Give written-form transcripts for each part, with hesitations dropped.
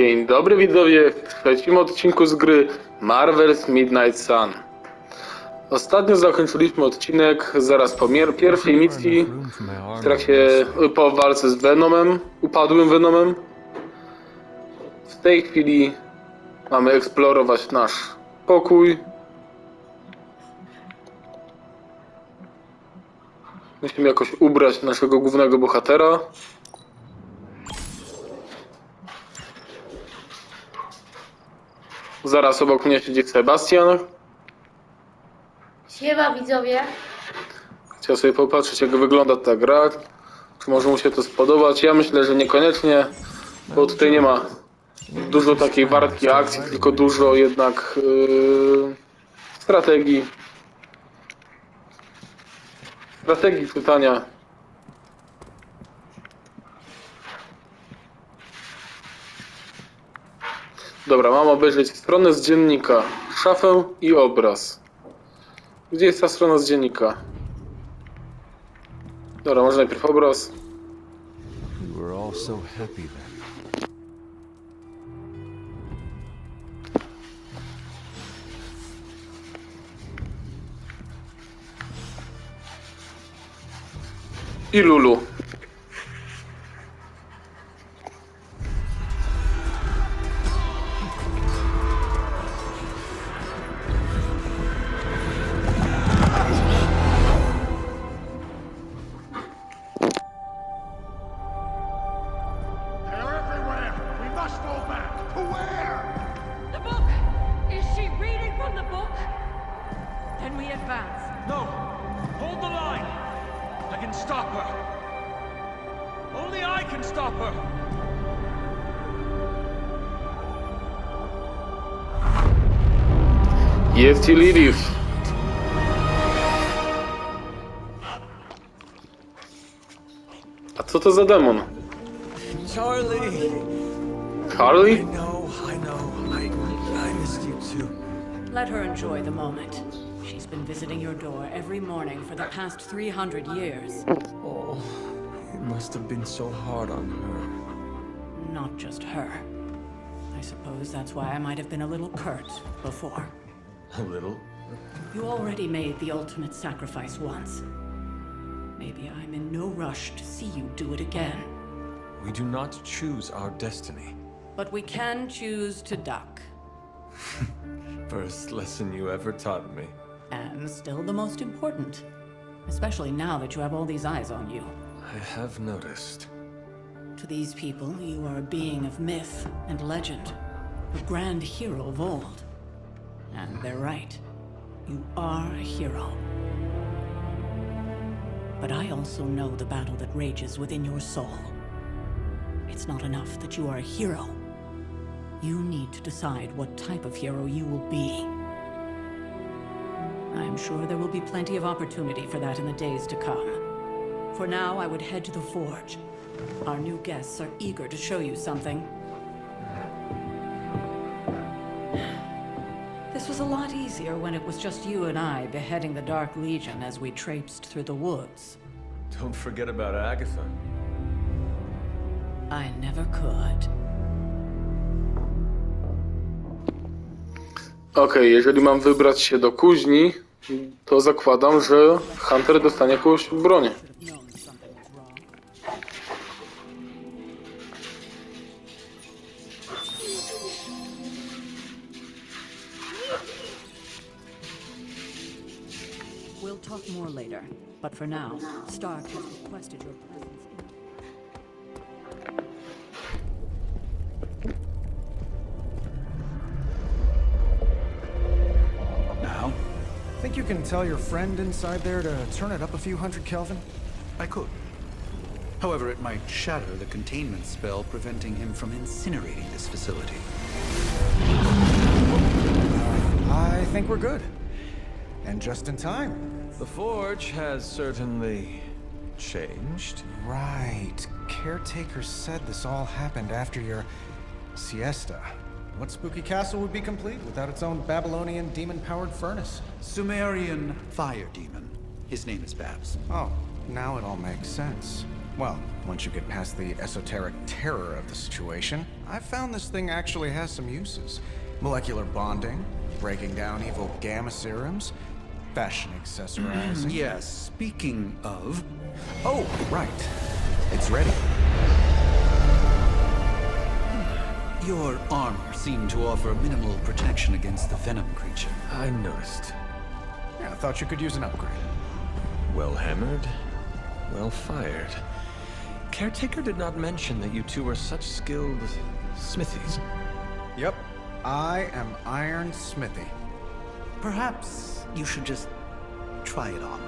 Dzień dobry widzowie, w trzecim odcinku z gry Marvel's Midnight Sun. Ostatnio zakończyliśmy odcinek zaraz po pierwszej misji, w trakcie, po walce z Venomem, upadłym Venomem. W tej chwili mamy eksplorować nasz pokój. Musimy jakoś ubrać naszego głównego bohatera. Zaraz obok mnie siedzi Sebastian. Siema widzowie. Chciał sobie popatrzeć, jak wygląda ta gra. Czy może mu się to spodobać? Ja myślę, że niekoniecznie, bo tutaj nie ma dużo takiej wartkiej akcji, tylko dużo jednak strategii. Strategii czytania. Dobra, mam obejrzeć stronę z dziennika, szafę i obraz. Gdzie jest ta strona z dziennika? Dobra, może najpierw obraz. You were all so happy then. I Lulu. Jest i Lilith. A co to za demon? Charlie! Harley? I know. I missed you too. Let her enjoy the moment. She's been visiting your door every morning for the past 300 years. Oh, it must have been so hard on her. Not just her. I suppose that's why I might have been a little curt before. A little? You already made the ultimate sacrifice once. Maybe I'm in no rush to see you do it again. We do not choose our destiny. But we can choose to duck. First lesson you ever taught me. And still the most important. Especially now that you have all these eyes on you. I have noticed. To these people, you are a being of myth and legend. A grand hero of old. And they're right. You are a hero. But I also know the battle that rages within your soul. It's not enough that you are a hero. You need to decide what type of hero you will be. I'm sure there will be plenty of opportunity for that in the days to come. For now, I would head to the forge. Our new guests are eager to show you something. This was a lot easier when it was just you and I beheading the Dark Legion as we traipsed through the woods. Don't forget about Agatha. I never could. Okej, jeżeli mam wybrać się do kuźni, to zakładam, że Hunter dostanie jakąś broń. We'll talk more later, but for now, Stark has requested your presence in... Now? Think you can tell your friend inside there to turn it up a few hundred Kelvin? I could. However, it might shatter the containment spell preventing him from incinerating this facility. I think we're good. And just in time. The forge has certainly changed. Right. Caretaker said this all happened after your siesta. What spooky castle would be complete without its own Babylonian demon-powered furnace? Sumerian fire demon. His name is Babs. Oh, now it all makes sense. Well, once you get past the esoteric terror of the situation, I've found this thing actually has some uses. Molecular bonding, breaking down evil gamma serums, fashion accessorizing. Yes, speaking of... Oh, right. It's ready. Your armor seemed to offer minimal protection against the venom creature. I noticed. Yeah, I thought you could use an upgrade. Well hammered, well fired. Caretaker did not mention that you two are such skilled smithies. Yep, I am Iron Smithy. Perhaps you should just try it on.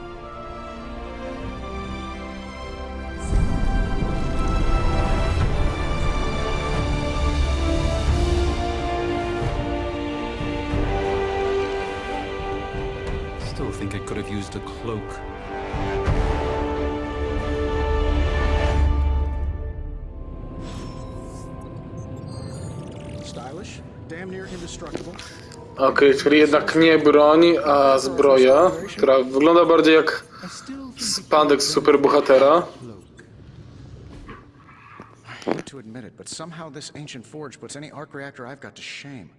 Still think I could have used a cloak. Stylish, damn near indestructible. Okej, czyli jednak nie broń, a zbroja, która wygląda bardziej jak spadek z superbohatera. I hate to admit it, but somehow this ancient forge puts any arc reactor I've got to shame.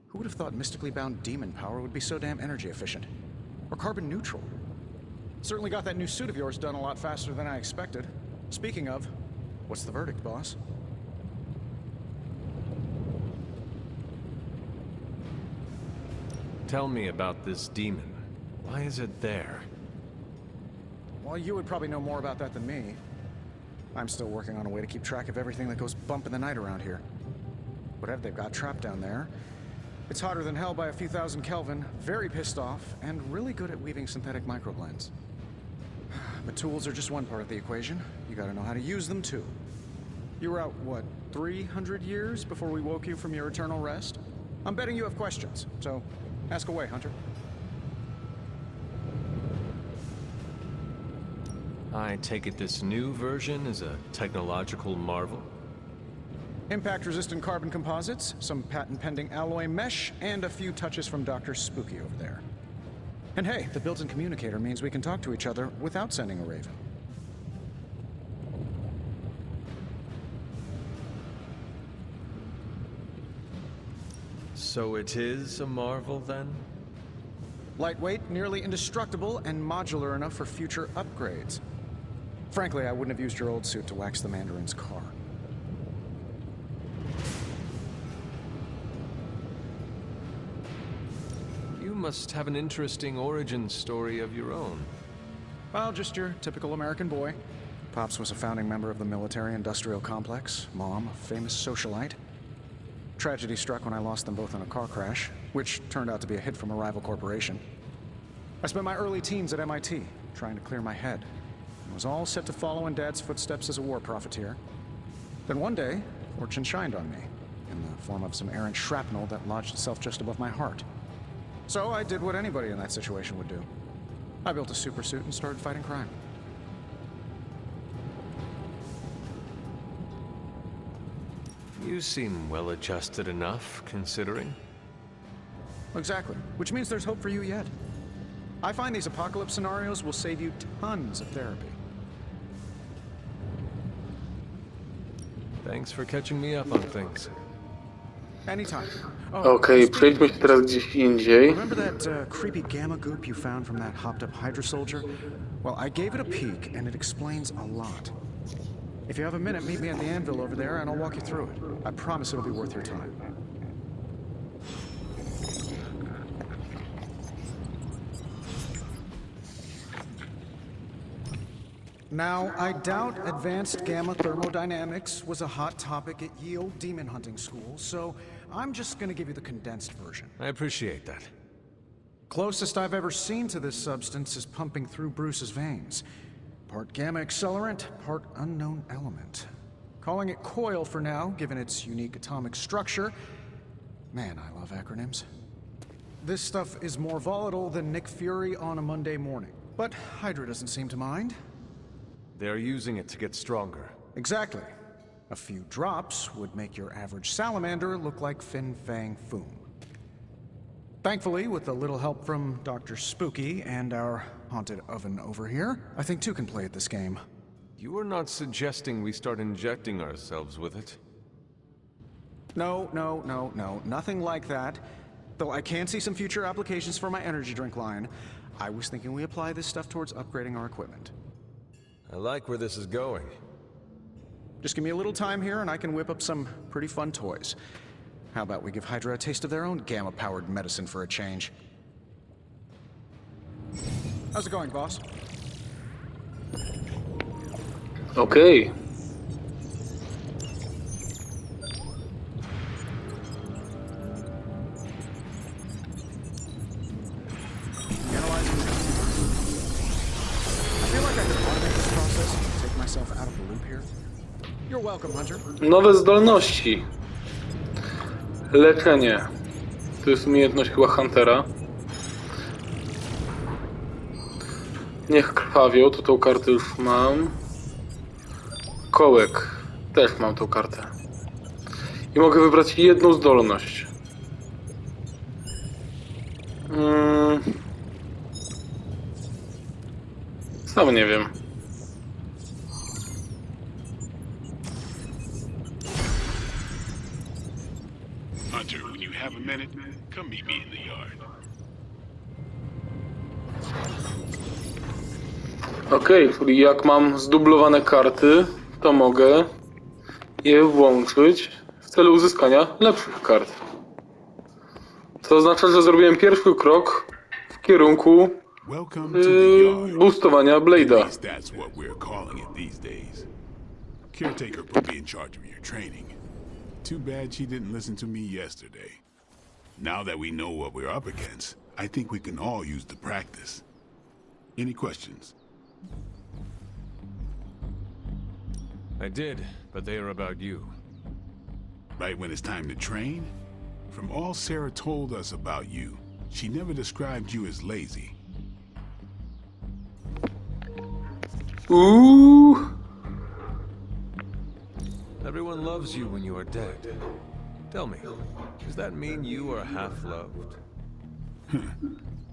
Who would have thought mystically bound demon power would be so damn energy efficient? Or carbon neutral? Certainly got that new suit of yours done a lot faster than I expected. Speaking of, what's the verdict, boss? Tell me about this demon. Why is it there? Well, you would probably know more about that than me. I'm still working on a way to keep track of everything that goes bump in the night around here. Whatever they've got trapped down there, it's hotter than hell by a few thousand Kelvin, very pissed off, and really good at weaving synthetic microblends. But tools are just one part of the equation. You gotta know how to use them too. You were out, what, 300 years before we woke you from your eternal rest? I'm betting you have questions, so ask away, Hunter. I take it this new version is a technological marvel? Impact-resistant carbon composites, some patent-pending alloy mesh, and a few touches from Dr. Spooky over there. And hey, the built-in communicator means we can talk to each other without sending a raven. So it is a marvel, then? Lightweight, nearly indestructible, and modular enough for future upgrades. Frankly, I wouldn't have used your old suit to wax the Mandarin's car. You must have an interesting origin story of your own. Well, just your typical American boy. Pops was a founding member of the military-industrial complex. Mom, a famous socialite. Tragedy struck when I lost them both in a car crash, which turned out to be a hit from a rival corporation. I spent my early teens at MIT, trying to clear my head. I was all set to follow in Dad's footsteps as a war profiteer. Then one day, fortune shined on me, in the form of some errant shrapnel that lodged itself just above my heart. So I did what anybody in that situation would do. I built a super suit and started fighting crime. You seem well-adjusted enough, considering. Exactly, which means there's hope for you yet. I find these apocalypse scenarios will save you tons of therapy. Thanks for catching me up on things. Anytime. Okej, przejdźmy się teraz gdzieś indziej. Remember that creepy gamma goop you found from that hopped-up Hydra soldier? Well, I gave it a peek, and it explains a lot. If you have a minute, meet me at the anvil over there, and I'll walk you through it. I promise it'll be worth your time. Now, I doubt advanced gamma thermodynamics was a hot topic at ye old demon hunting school, so I'm just gonna give you the condensed version. I appreciate that. Closest I've ever seen to this substance is pumping through Bruce's veins. Part gamma accelerant, part unknown element. Calling it coil for now, given its unique atomic structure. Man, I love acronyms. This stuff is more volatile than Nick Fury on a Monday morning. But Hydra doesn't seem to mind. They're using it to get stronger. Exactly. A few drops would make your average salamander look like Fin Fang Foom. Thankfully, with a little help from Dr. Spooky and our haunted oven over here, I think two can play at this game. You are not suggesting we start injecting ourselves with it? No, nothing like that. Though I can see some future applications for my energy drink line. I was thinking we apply this stuff towards upgrading our equipment. I like where this is going. Just give me a little time here and I can whip up some pretty fun toys. How about we give Hydra a taste of their own gamma-powered medicine for a change? How's it going, boss? Okej. Analyzing. I feel like I could automate this process and take myself out of the loop here. You're welcome, Hunter. Nowe zdolności. Leczenie. To jest umiejętność chyba Huntera. Niech krwawią, to tą kartę już mam. Kołek. Też mam tą kartę. I mogę wybrać jedną zdolność. Sam nie wiem. Hunter, when you have a minute, come meet me in the yard. Okej, czyli jak mam zdublowane karty, to mogę je włączyć w celu uzyskania lepszych kart. To oznacza, że zrobiłem pierwszy krok w kierunku Welcome to the yard. boostowania At Blade'a. least that's what we're calling it these days. Caretaker put me in charge of your training. Too bad she didn't listen to me yesterday. Now that we know what we're up against, I think we can all use the practice. Any questions? I did, but they are about you. Right when it's time to train? From all Sarah told us about you, she never described you as lazy. Uuu. Everyone loves you when you are dead. Tell me, does that mean you are half-loved?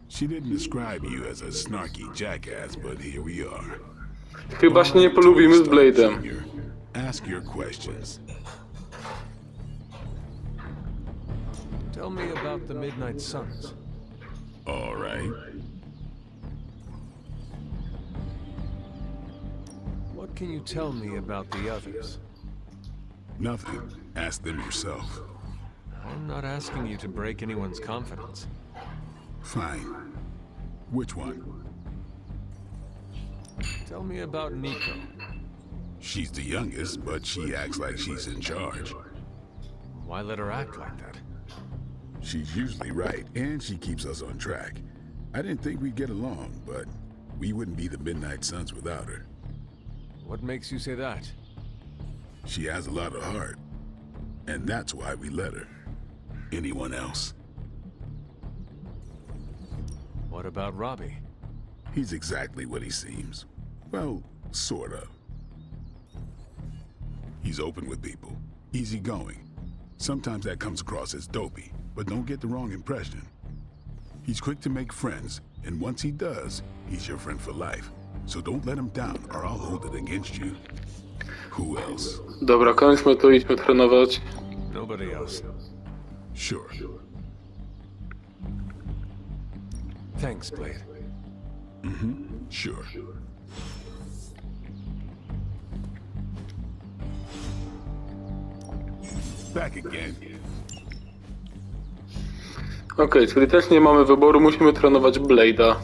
She didn't describe you as a snarky jackass, but here we are. Chyba się nie polubimy z Blade'em. Junior, ask your questions. Tell me about the Midnight Suns. All right. What can you tell me about the others? Nothing. Ask them yourself. I'm not asking you to break anyone's confidence. Fine. Which one? Tell me about Nico. She's the youngest, but she acts like she's in charge. Why let her act like that? She's usually right, and she keeps us on track. I didn't think we'd get along, but we wouldn't be the Midnight Suns without her. What makes you say that? She has a lot of heart, and that's why we let her. Anyone else? What about Robbie? He's exactly what he seems. Well, sort of. He's open with people, easygoing. Sometimes that comes across as dopey, but don't get the wrong impression. He's quick to make friends, and once he does, he's your friend for life. So don't let him down, or I'll hold it against you. Who else? Dobra, kończmy to, idźmy trenować. Nobody else. Sure. Thanks, Blade. Sure. Back again. Okej, czyli też nie mamy wyboru, musimy trenować Blade'a.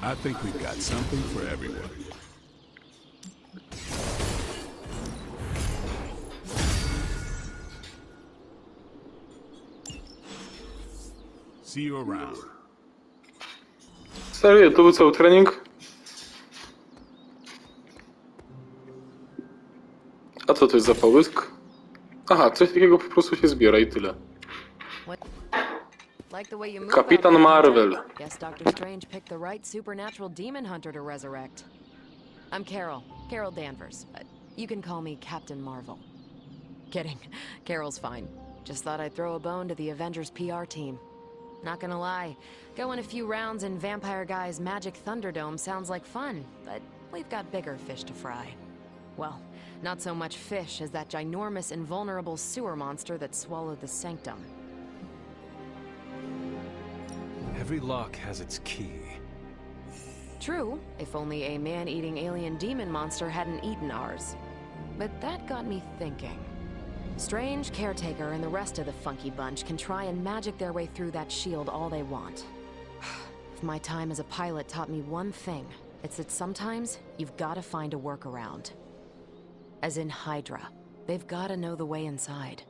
I think we've got something for everyone. See you around. Serio, to był cały trening? A co to jest za połysk? Aha, coś takiego po prostu się zbiera i tyle. Like the way you move Kapitan out there, Marvel. Hunter. Guess Doctor Strange picked the right supernatural demon hunter to resurrect. I'm Carol Danvers. You can call me Captain Marvel. Kidding. Carol's fine. Just thought I'd throw a bone to the Avengers PR team. Not gonna lie, going a few rounds in Vampire Guy's Magic Thunderdome sounds like fun, but we've got bigger fish to fry. Well, not so much fish as that ginormous invulnerable sewer monster that swallowed the Sanctum. Every lock has its key. True, if only a man-eating alien demon monster hadn't eaten ours. But that got me thinking. Strange, Caretaker, and the rest of the funky bunch can try and magic their way through that shield all they want. If my time as a pilot taught me one thing, it's that sometimes you've gotta find a workaround. As in Hydra. They've gotta know the way inside.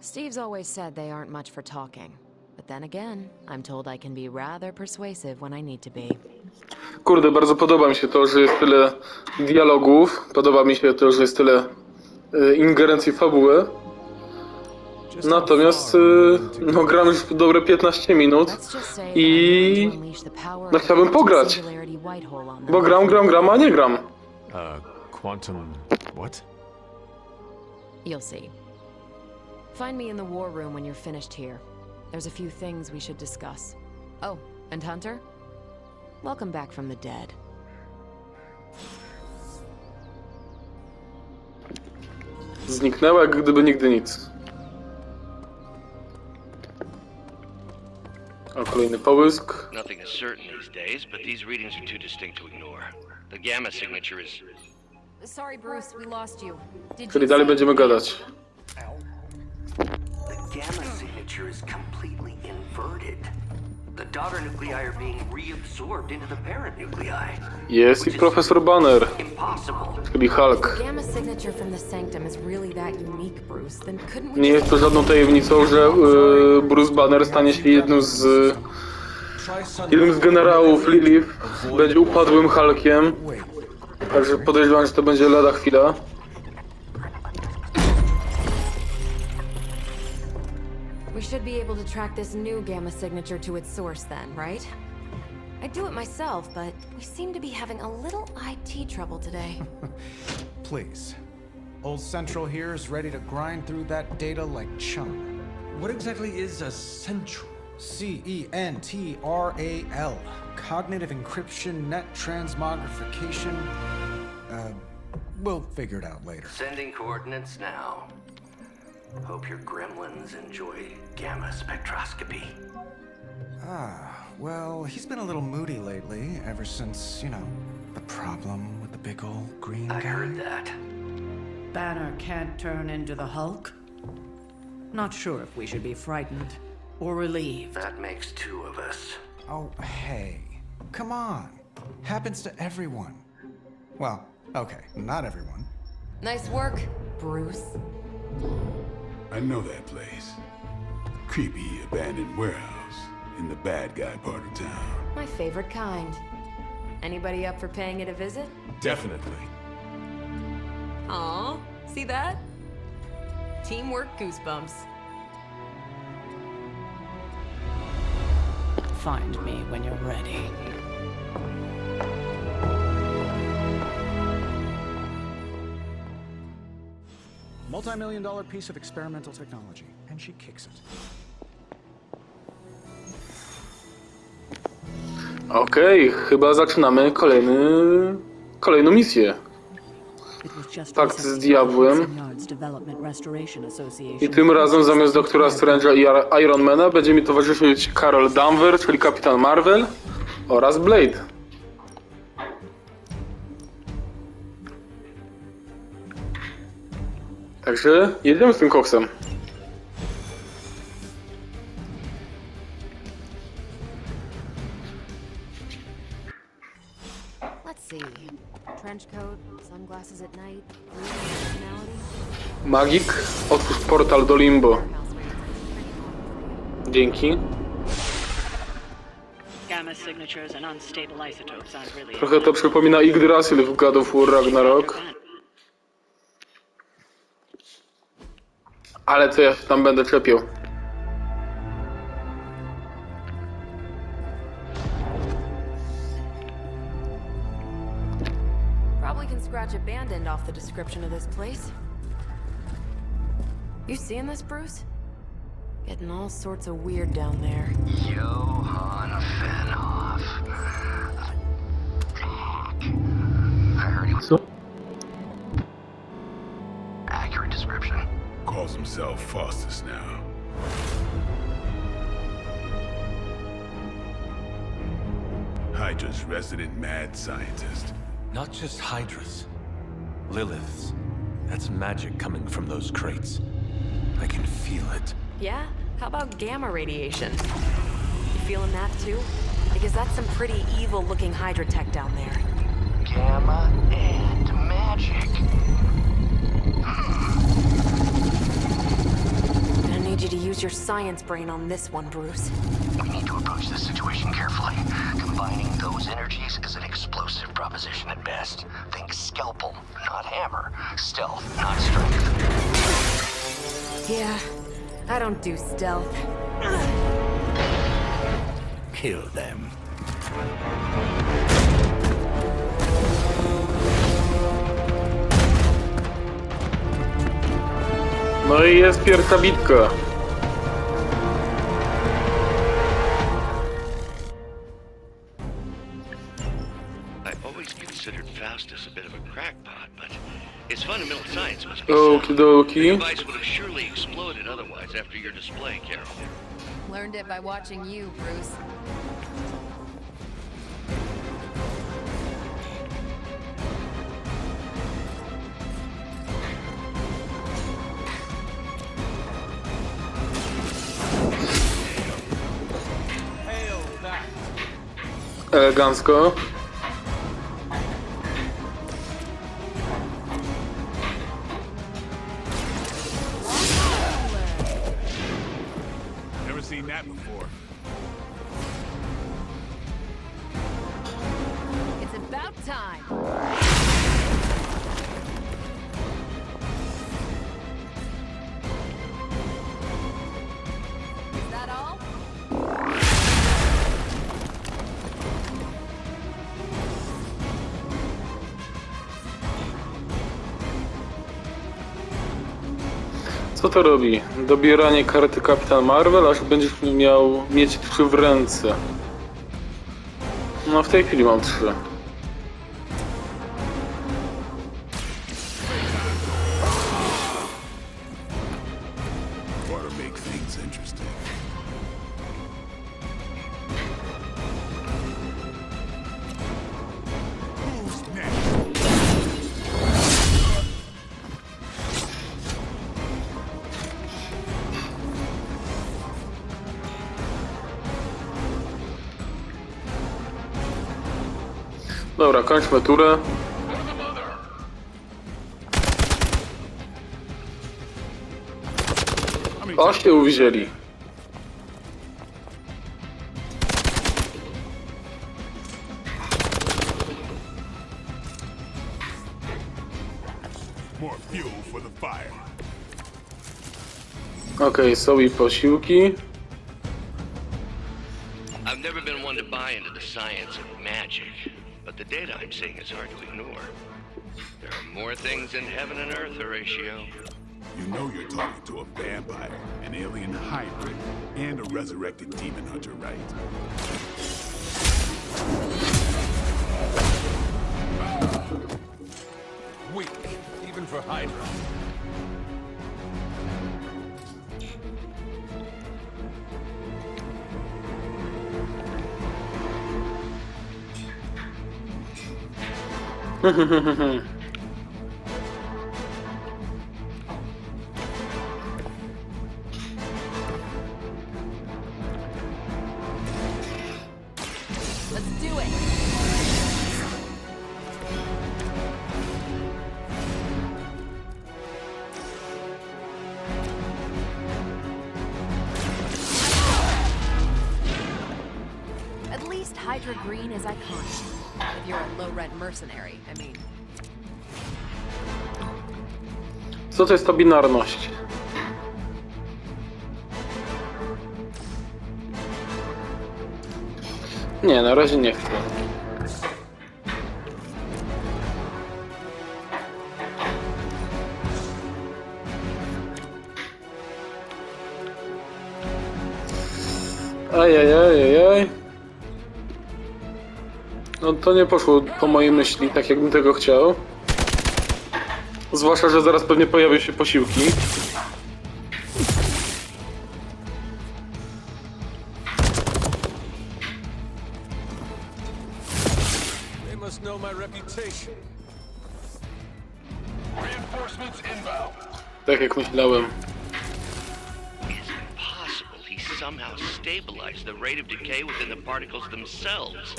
Steve's always said they aren't much for talking. But then again, I'm told I can be rather persuasive when I need to be. Kurde, bardzo podoba mi się to, że jest tyle dialogów. Podoba mi się to, że jest tyle ingerencji w fabułę. Natomiast no, gram już dobre 15 minut i no, chciałbym pograć. Bo gram, a nie gram. Quantum... what? You'll see. Find me in the war room when you're finished here. There's a few things we should discuss. Oh, and Hunter? Welcome back from the dead. Zniknęła jak gdyby nigdy nic. O, kolejny połysk. Nothing is certain these days, but these readings are too distinct to ignore. The gamma signature is... Sorry, Bruce, we lost you. Czyli dalej będziemy gadać. The gamma signature is completely inverted. The daughter nuclei are being reabsorbed into the parent nuclei. Jest i profesor Banner, Impossible. czyli Hulk. The gamma signature from the Sanctum is really that unique, Bruce. Then couldn't we... Nie jest to żadną tajemnicą, że Bruce Banner stanie się jednym z generałów Lilith. Będzie upadłym Hulkiem. Także podejrzewam, że to będzie lada chwila. We should be able to track this new gamma signature to its source then, right? I'd do it myself, but we seem to be having a little IT trouble today. Please. Old Central here is ready to grind through that data like chum. What exactly is a central? CENTRAL. Cognitive encryption, net transmogrification. We'll figure it out later. Sending coordinates now. Hope your gremlins enjoy gamma spectroscopy. Well, he's been a little moody lately, ever since, you know, the problem with the big old green guy. I heard that. Banner can't turn into the Hulk? Not sure if we should be frightened or relieved. That makes two of us. Oh, hey. Come on. Happens to everyone. Well, okay, not everyone. Nice work, Bruce. I know that place. Creepy abandoned warehouse in the bad guy part of town. My favorite kind. Anybody up for paying it a visit? Definitely. Aw, see that? Teamwork goosebumps. Find me when you're ready. Multi-million-dollar piece of experimental technology, and she kicks it. Okej, chyba zaczynamy kolejną misję. Pakt z diabłem. I tym razem zamiast Doktora Strange'a i Ironmana będzie mi towarzyszyć Carol Danvers, czyli Kapitan Marvel oraz Blade. Także jedziemy z tym koksem. Let's see. Trench coat, sunglasses at night, personality. Magik, otwórz portal do Limbo. Dzięki. Gamma signatures and unstable isotopes aren't really... Trochę to przypomina Yggdrasil w God of War Ragnarok. Ale co ja się tam będę czepiał? Probably can scratch abandoned off the description of this place. You seeing this, Bruce? Getting all sorts of weird down there. Johann Fenhoff. I heard he was... Co? Accurate description. Calls himself Faustus now. Hydra's resident mad scientist. Not just Hydras. Liliths. That's magic coming from those crates. I can feel it. Yeah? How about gamma radiation? You feeling that too? Because that's some pretty evil-looking Hydra tech down there. Gamma and magic. Gonna need you to use your science brain on this one, Bruce. We need to approach this situation carefully. Combining those energies is an explosive proposition at best. Think scalpel, not hammer. Stealth, not strength. Yeah, I don't do stealth. Kill them. No i jest pierwsza bitka. I've always considered Faustus a bit of a crackpot, but his fundamental science must be sound. The Okidoki. device would have surely exploded otherwise after your display, Carol. Learned it by watching you, Bruce. Elegancko. Never seen that before. It's about time. Is that all? Co to robi? Dobieranie karty Kapitan Marvel, aż będziesz mieć 3 w ręce. No w tej chwili mam 3. Ought to make things interesting. Who's next? Dobra, kończmy turę. O, się uwzięli. More fuel for the fire. Okej, są i posiłki. I've never been one to buy into the science of magic, but the data I'm seeing is hard to ignore. There are more things in heaven and earth, Horatio. You know you're talking to a vampire, an alien hybrid, and a resurrected demon hunter, right? Weak, even for Hydra. Let's do it. At least Hydra Green is iconic. If you're a low-rent mercenary, I mean. Co to jest ta binarność? Nie, na razie nie chcę. Ajajajajaj. No to nie poszło po mojej myśli, tak jakbym tego chciał. Zwłaszcza, że zaraz pewnie pojawią się posiłki. They must know my reputation. Reinforcements inbound. Tak jak myślałem. It's impossible he somehow stabilized the rate of decay within the particles themselves.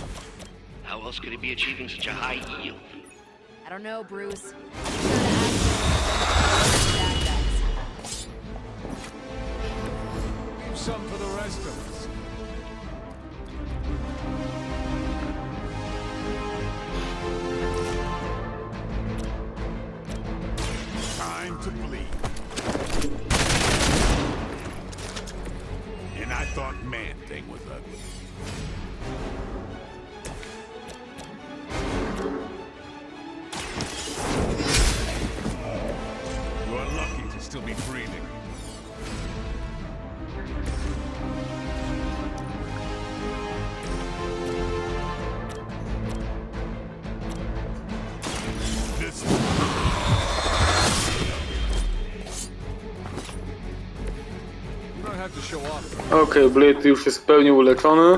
How else could he be achieving such a high yield? I don't know, Bruce. Leave some for the rest of us. Time to bleed. And I thought Man-Thing was ugly. You're lucky to still be breathing. This You don't have to show off. Okej, Blade już jest w pełni uleczony.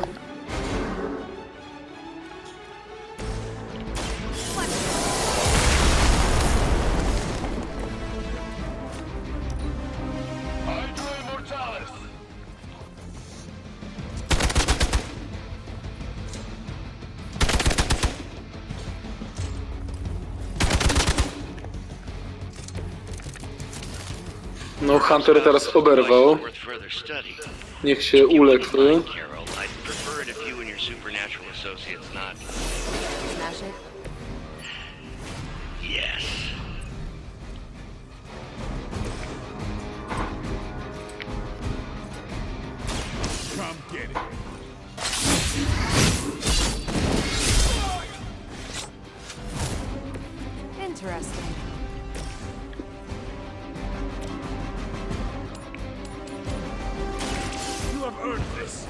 No, Hunter teraz oberwał. Niech się uleczy. Carol, I'd prefer it if you and your supernatural associates not. Smash it? Yes. come get it. Interesting. You have earned this.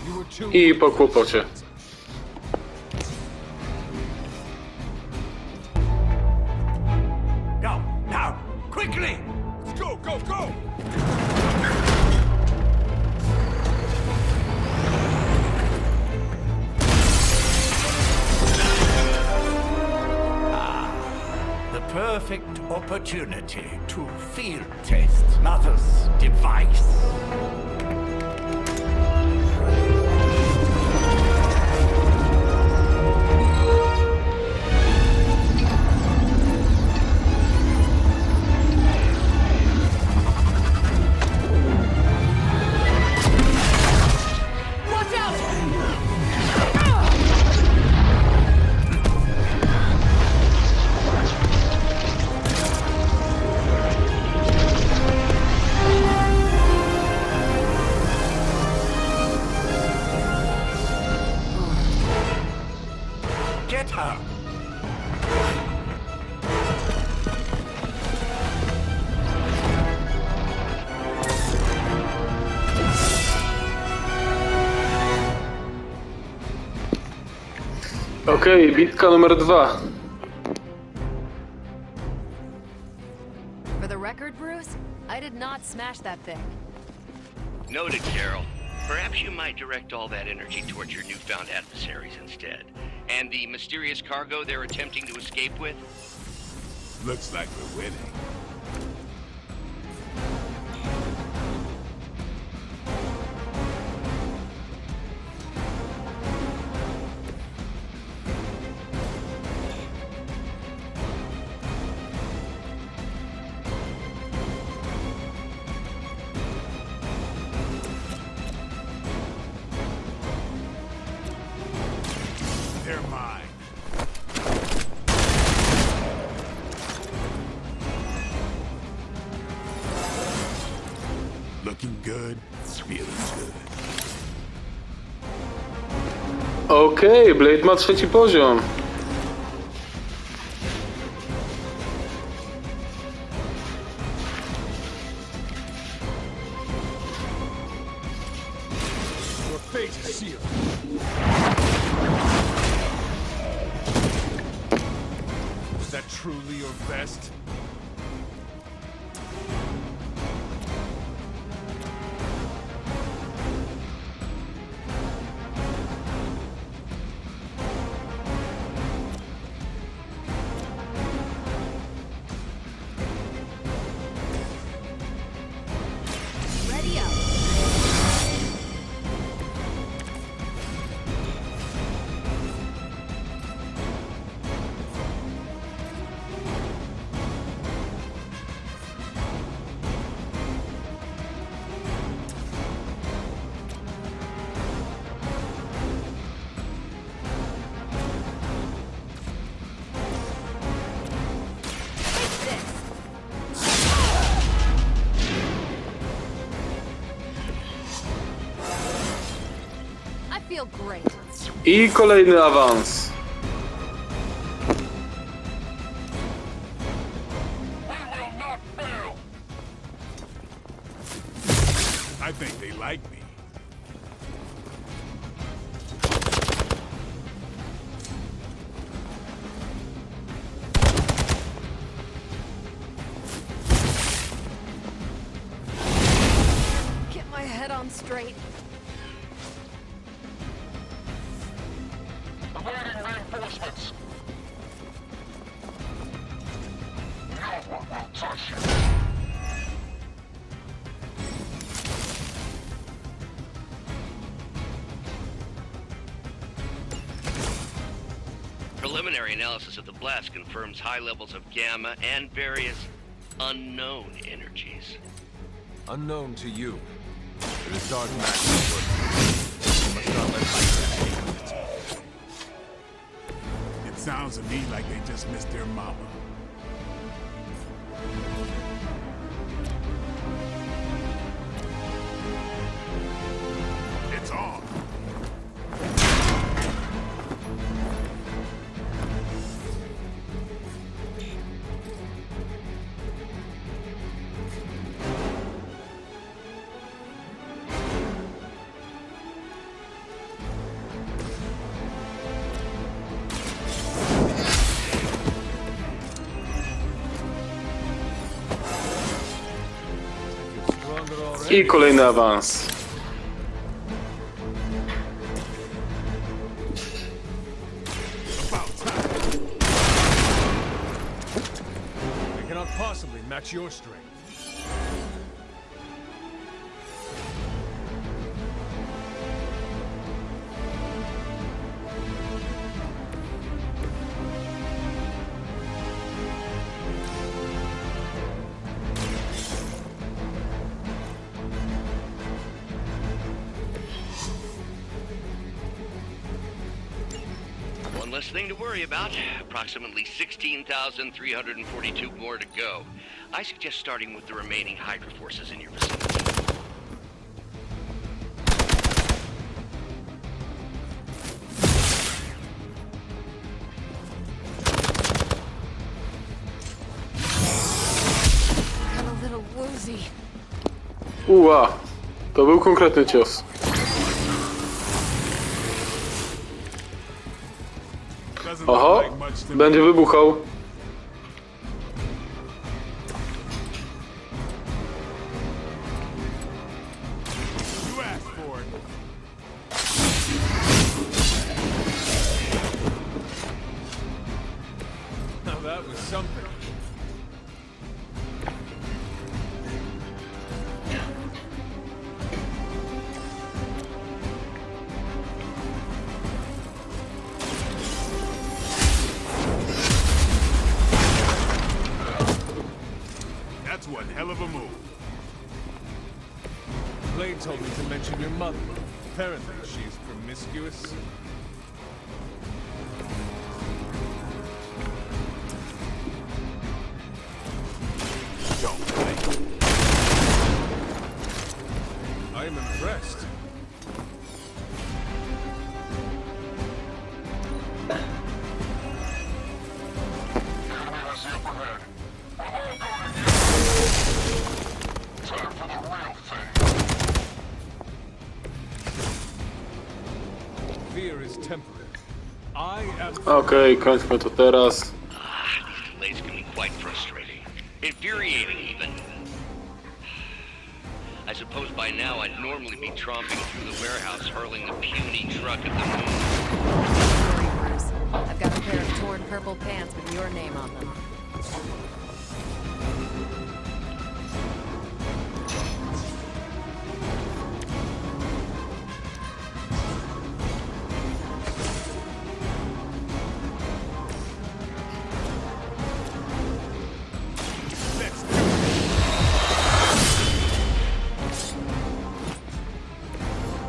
You were too. I po kłopocie. Go, now, quickly! Let's go, go, go! The perfect opportunity to field test Mother's device. Watch out! Get her! Okej, bitka numer 2. For the record, Bruce, I did not smash that thing. Noted, Carol. Perhaps you might direct all that energy towards your newfound adversaries instead. And the mysterious cargo they're attempting to escape with? Looks like we're winning. They're mine. Looking good, feeling good. Okej, Blade ma 3. poziom. stage is sealed. Was that truly your best? Feel great. I kolejny awans. I think they like me. Get my head on straight. Awaiting reinforcements. No one will touch you. Preliminary analysis of the blast confirms high levels of gamma and various unknown energies. Unknown to you. It is dark magic. You must not let light take with it. It sounds to me like they just missed their mama. It's on. I kolejny awans. I cannot possibly match your strength. One less thing to worry about. Approximately 16,342 more to go. I suggest starting with the remaining Hydra forces in your vicinity. Got a little woozy. Uła, to był konkretny cios. Oho, będzie wybuchał. You asked for it. Now that was something. That's one hell of a move. Blade told me to mention your mother. Apparently, she's promiscuous. Don't play. I am impressed. here is temporary. I am... Okej, kończmy to teraz. These delays can be quite frustrating. Infuriating, even. I suppose by now I'd normally be tromping through the warehouse hurling the puny truck at the moon. Sorry, Bruce. I've got a pair of torn purple pants with your name on them.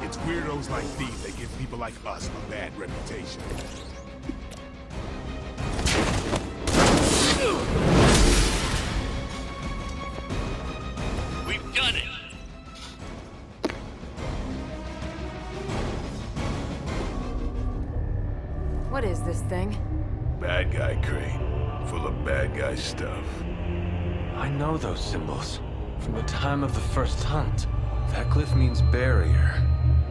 It's weirdos like these that give people like us a bad reputation. We've done it! What is this thing? Bad guy crate, full of bad guy stuff. I know those symbols from the time of the first hunt. That glyph means barrier.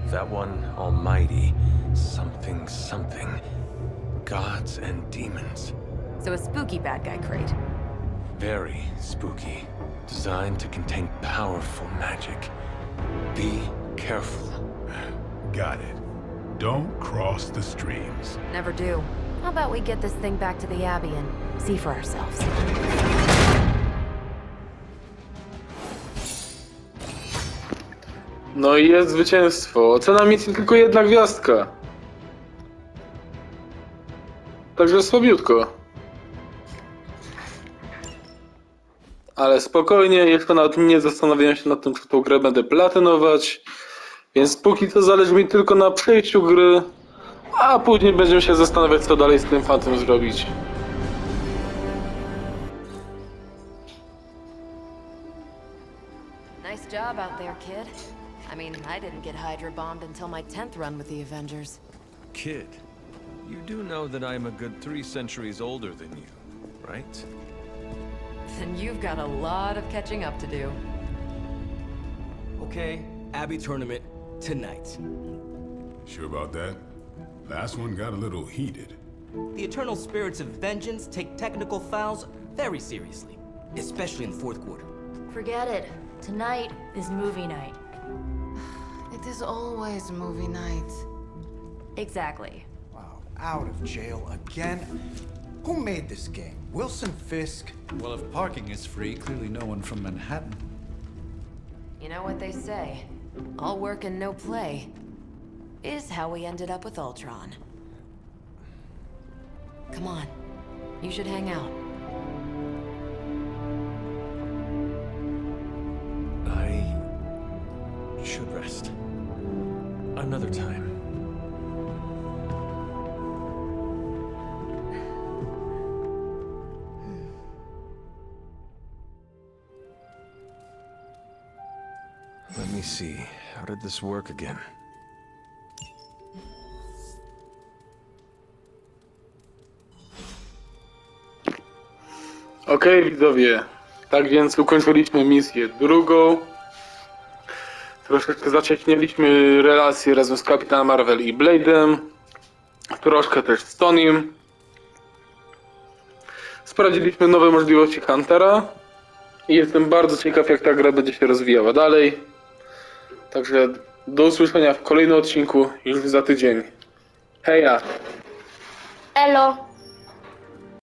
That one, almighty. Something, something. Gods and demons. So a spooky bad guy crate. Very spooky. Designed to contain powerful magic. Be careful. Got it. Don't cross the streams. Never do. How about we get this thing back to the Abbey and see for ourselves? No i jest zwycięstwo. Ocena misji tylko jedna gwiazdka. Także słabiutko. Ale spokojnie, jeszcze nawet nie zastanawiałem się nad tym, czy tą grę będę platynować. Więc póki co zależy mi tylko na przejściu gry, a później będziemy się zastanawiać, co dalej z tym fantem zrobić. Nice job out there, kid. I mean, I didn't get Hydra bombed until my 10th run with the Avengers. Kid, you do know that I am a good 3 centuries older than you, right? Then you've got a lot of catching up to do. Okay, Abbey tournament tonight. Sure about that? Last one got a little heated. The eternal spirits of vengeance take technical fouls very seriously, especially in the fourth quarter. Forget it. Tonight is movie night. It is always movie night. Exactly. Wow, out of jail again? Who made this game? Wilson Fisk? Well, if parking is free, clearly no one from Manhattan. You know what they say? All work and no play is how we ended up with Ultron. Come on. You should hang out. I should rest. Another time. Let me see. How did this work again? Okej, widzowie. Tak więc ukończyliśmy misję drugą. Troszeczkę zacieśniliśmy relacje razem z Kapitanem Marvel i Blade'em. Troszkę też z Tonym. Sprawdziliśmy nowe możliwości Huntera. I jestem bardzo ciekaw, jak ta gra będzie się rozwijała dalej. Także do usłyszenia w kolejnym odcinku już za tydzień. Heja! Elo.